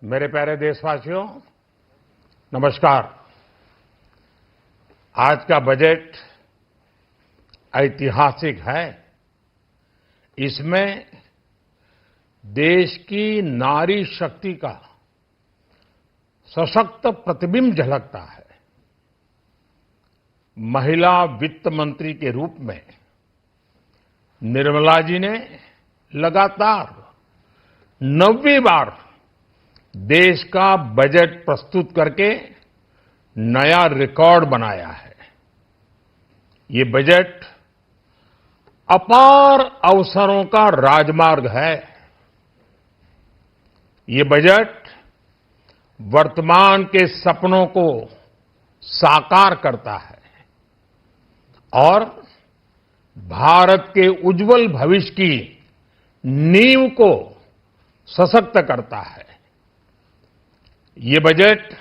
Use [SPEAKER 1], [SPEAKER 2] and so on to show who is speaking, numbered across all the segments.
[SPEAKER 1] मेरे प्यारे देशवासियों, नमस्कार। आज का बजट ऐतिहासिक है। इसमें देश की नारी शक्ति का सशक्त प्रतिबिंब झलकता है। महिला वित्त मंत्री के रूप में निर्मला जी ने लगातार 9वीं बार देश का बजट प्रस्तुत करके नया रिकॉर्ड बनाया है। ये बजट अपार अवसरों का राजमार्ग है। ये बजट वर्तमान के सपनों को साकार करता है और भारत के उज्जवल भविष्य की नींव को सशक्त करता है। ये बजट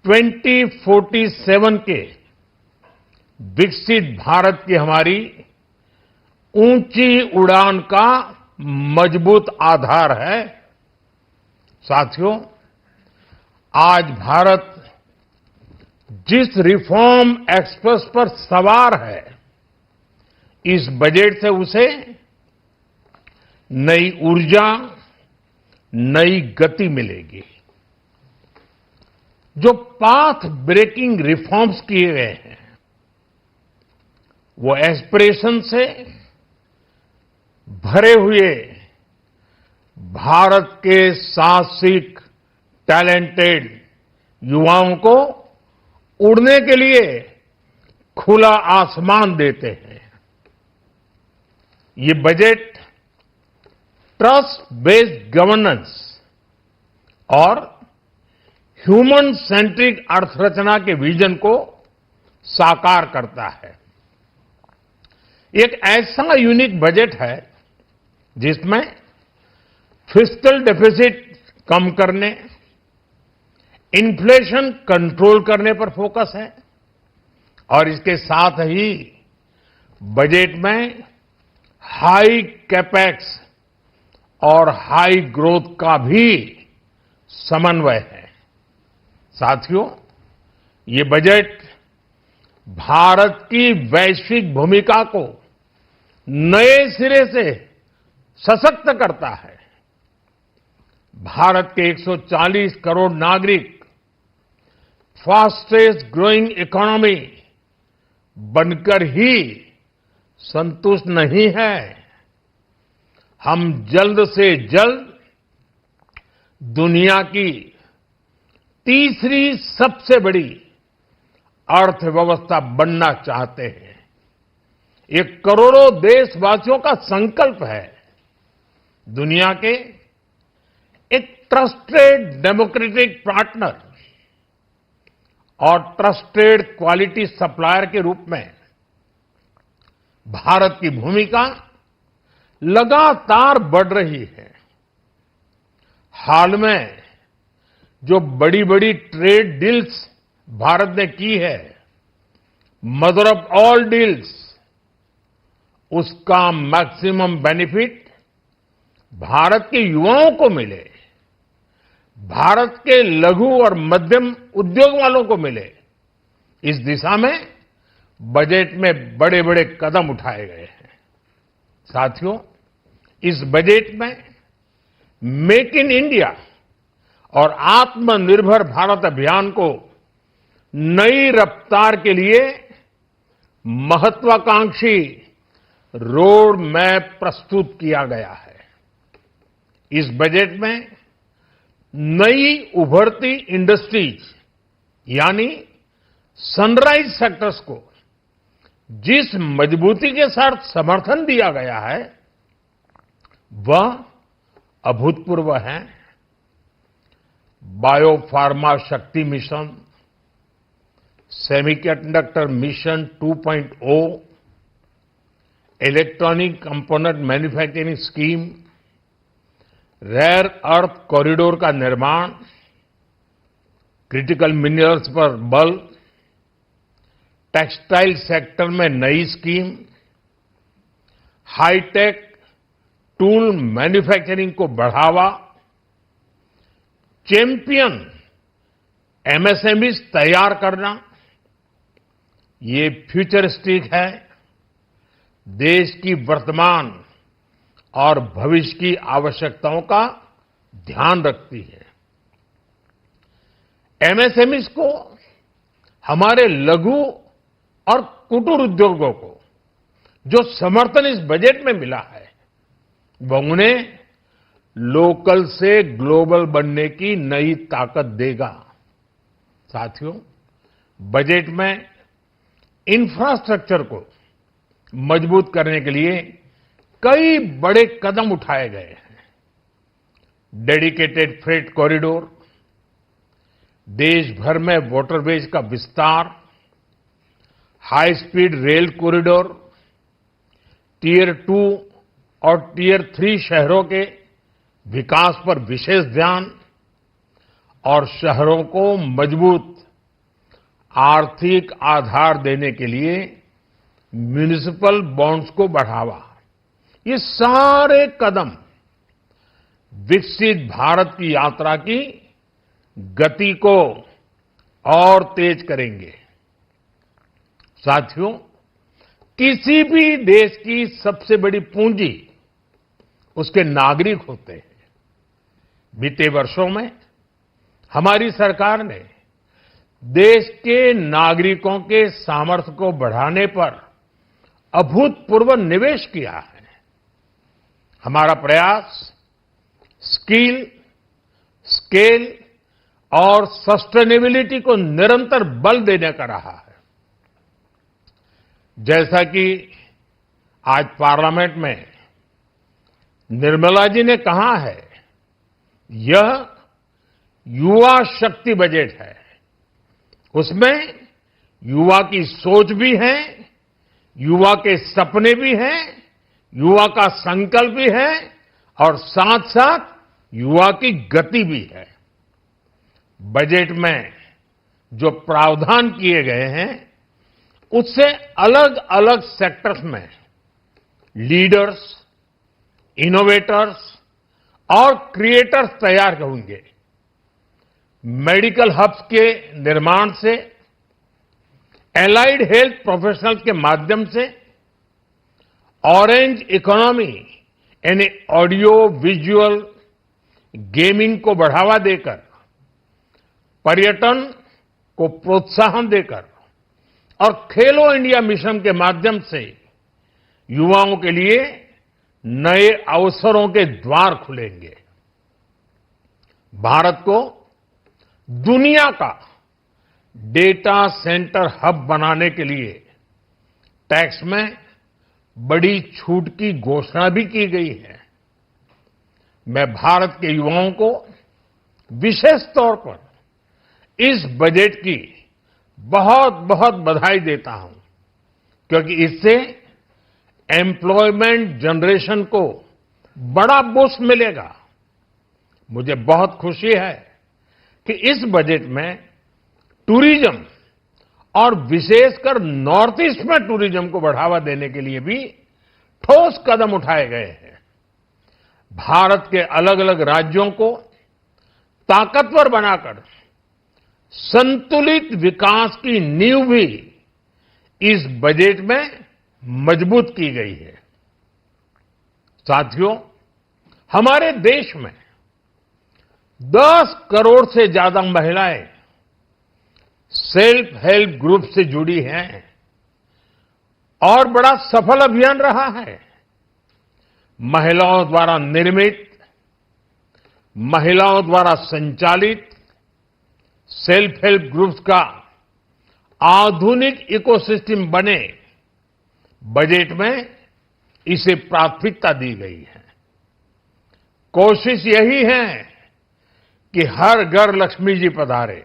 [SPEAKER 1] 2047 के विकसित भारत की हमारी ऊंची उड़ान का मजबूत आधार है। साथियों, आज भारत जिस रिफॉर्म एक्सप्रेस पर सवार है, इस बजट से उसे नई ऊर्जा, नई गति मिलेगी। जो पाथ ब्रेकिंग रिफॉर्म्स किए गए हैं, वो एस्पिरेशन से भरे हुए भारत के साहसिक, टैलेंटेड युवाओं को उड़ने के लिए खुला आसमान देते हैं। ये बजट ट्रस्ट बेस्ड गवर्नेंस और ह्यूमन सेंट्रिक अर्थरचना के विजन को साकार करता है। एक ऐसा यूनिक बजट है जिसमें फिस्कल डेफिसिट कम करने, इन्फ्लेशन कंट्रोल करने पर फोकस है और इसके साथ ही बजट में हाई कैपेक्स और हाई ग्रोथ का भी समन्वय है। साथियों, ये बजट भारत की वैश्विक भूमिका को नए सिरे से सशक्त करता है। भारत के 140 करोड़ नागरिक फास्टेस्ट ग्रोइंग इकोनॉमी बनकर ही संतुष्ट नहीं है। हम जल्द से जल्द दुनिया की तीसरी सबसे बड़ी अर्थव्यवस्था बनना चाहते हैं। ये करोड़ों देशवासियों का संकल्प है। दुनिया के एक ट्रस्टेड डेमोक्रेटिक पार्टनर और ट्रस्टेड क्वालिटी सप्लायर के रूप में भारत की भूमिका लगातार बढ़ रही है। हाल में जो बड़ी बड़ी ट्रेड डील्स भारत ने की है, मदर ऑफ ऑल डील्स, उसका मैक्सिमम बेनिफिट भारत के युवाओं को मिले, भारत के लघु और मध्यम उद्योग वालों को मिले। इस दिशा में बजट में बड़े बड़े कदम उठाए गए हैं। साथियों, इस बजट में मेक इन इंडिया और आत्मनिर्भर भारत अभियान को नई रफ्तार के लिए महत्वाकांक्षी रोड मैप प्रस्तुत किया गया है। इस बजट में नई उभरती इंडस्ट्रीज यानी सनराइज सेक्टर्स को जिस मजबूती के साथ समर्थन दिया गया है, वह अभूतपूर्व है। Bio pharma Shakti mission, semiconductor mission 2.0, electronic component manufacturing scheme, rare earth corridor का निर्माण, क्रिटिकल मिनरल्स पर बल, टेक्सटाइल सेक्टर में नई स्कीम, हाईटेक टूल मैन्युफैक्चरिंग को बढ़ावा, चैंपियन एमएसएमईज तैयार करना, ये फ्यूचरिस्टिक है, देश की वर्तमान और भविष्य की आवश्यकताओं का ध्यान रखती है। एमएसएमईज को, हमारे लघु और कुटीर उद्योगों को जो समर्थन इस बजट में मिला है, वह उन्हें लोकल से ग्लोबल बनने की नई ताकत देगा। साथियों, बजट में इंफ्रास्ट्रक्चर को मजबूत करने के लिए कई बड़े कदम उठाए गए हैं। डेडिकेटेड फ्रेट कॉरिडोर, देश भर में वाटरवेज का विस्तार, high speed rail corridor, tier 2 और टियर 3 शहरों के विकास पर विशेष ध्यान और शहरों को मजबूत आर्थिक आधार देने के लिए म्युनिसिपल बॉन्ड्स को बढ़ावा, ये सारे कदम विकसित भारत की यात्रा की गति को और तेज करेंगे। साथियों, किसी भी देश की सबसे बड़ी पूंजी उसके नागरिक होते हैं। बीते वर्षों में हमारी सरकार ने देश के नागरिकों के सामर्थ्य को बढ़ाने पर अभूतपूर्व निवेश किया है। हमारा प्रयास स्किल, स्केल और सस्टेनेबिलिटी को निरंतर बल देने का रहा है। जैसा कि आज पार्लियामेंट में निर्मला जी ने कहा है, यह युवा शक्ति बजट है। उसमें युवा की सोच भी है, युवा के सपने भी हैं, युवा का संकल्प भी है और साथ साथ युवा की गति भी है। बजट में जो प्रावधान किए गए हैं, उससे अलग अलग सेक्टर्स में लीडर्स, इनोवेटर्स और क्रिएटर्स तैयार होंगे। मेडिकल हब्स के निर्माण से, एलाइड हेल्थ प्रोफेशनल्स के माध्यम से, ऑरेंज इकोनॉमी यानी ऑडियो विजुअल गेमिंग को बढ़ावा देकर, पर्यटन को प्रोत्साहन देकर और खेलो इंडिया मिशन के माध्यम से युवाओं के लिए नए अवसरों के द्वार खुलेंगे। भारत को दुनिया का डेटा सेंटर हब बनाने के लिए टैक्स में बड़ी छूट की घोषणा भी की गई है। मैं भारत के युवाओं को विशेष तौर पर इस बजट की बहुत बहुत बधाई देता हूं, क्योंकि इससे एम्प्लॉयमेंट जनरेशन को बड़ा बूस्ट मिलेगा। मुझे बहुत खुशी है कि इस बजट में टूरिज्म और विशेषकर नॉर्थ ईस्ट में टूरिज्म को बढ़ावा देने के लिए भी ठोस कदम उठाए गए हैं। भारत के अलग अलग राज्यों को ताकतवर बनाकर संतुलित विकास की नींव भी इस बजट में मजबूत की गई है। साथियों, हमारे देश में 10 करोड़ से ज्यादा महिलाएं सेल्फ हेल्प ग्रुप से जुड़ी हैं और बड़ा सफल अभियान रहा है। महिलाओं द्वारा निर्मित, महिलाओं द्वारा संचालित सेल्फ हेल्प ग्रुप्स का आधुनिक इकोसिस्टम बने, बजट में इसे प्राथमिकता दी गई है। कोशिश यही है कि हर घर लक्ष्मी जी पधारे।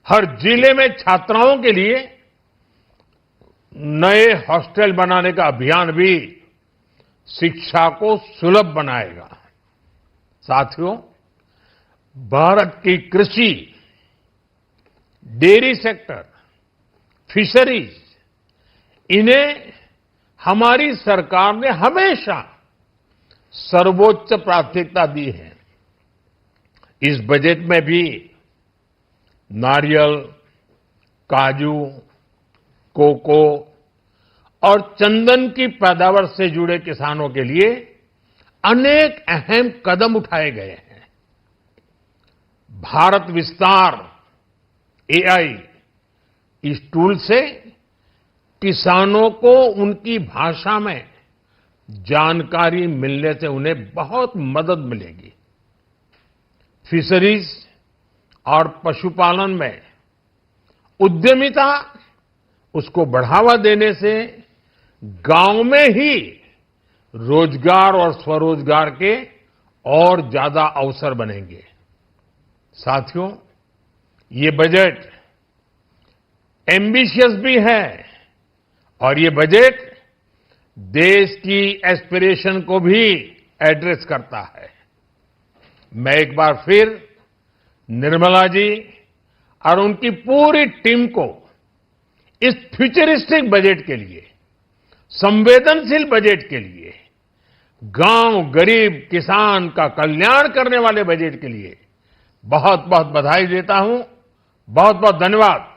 [SPEAKER 1] हर जिले में छात्राओं के लिए नए हॉस्टल बनाने का अभियान भी शिक्षा को सुलभ बनाएगा। साथियों, भारत की कृषि, डेयरी सेक्टर, फिशरीज, इन्हें हमारी सरकार ने हमेशा सर्वोच्च प्राथमिकता दी है। इस बजट में भी नारियल, काजू, कोको और चंदन की पैदावार से जुड़े किसानों के लिए अनेक अहम कदम उठाए गए हैं। भारत विस्तार एआई इस टूल से किसानों को उनकी भाषा में जानकारी मिलने से उन्हें बहुत मदद मिलेगी। फिशरीज और पशुपालन में उद्यमिता उसको बढ़ावा देने से गांव में ही रोजगार और स्वरोजगार के और ज्यादा अवसर बनेंगे। साथियों, ये बजट एम्बिशियस भी है और ये बजट देश की एस्पिरेशन को भी एड्रेस करता है। मैं एक बार फिर निर्मला जी और उनकी पूरी टीम को इस फ्यूचरिस्टिक बजट के लिए, संवेदनशील बजट के लिए, गांव, गरीब, किसान का कल्याण करने वाले बजट के लिए बहुत बहुत बधाई देता हूं। बहुत बहुत धन्यवाद।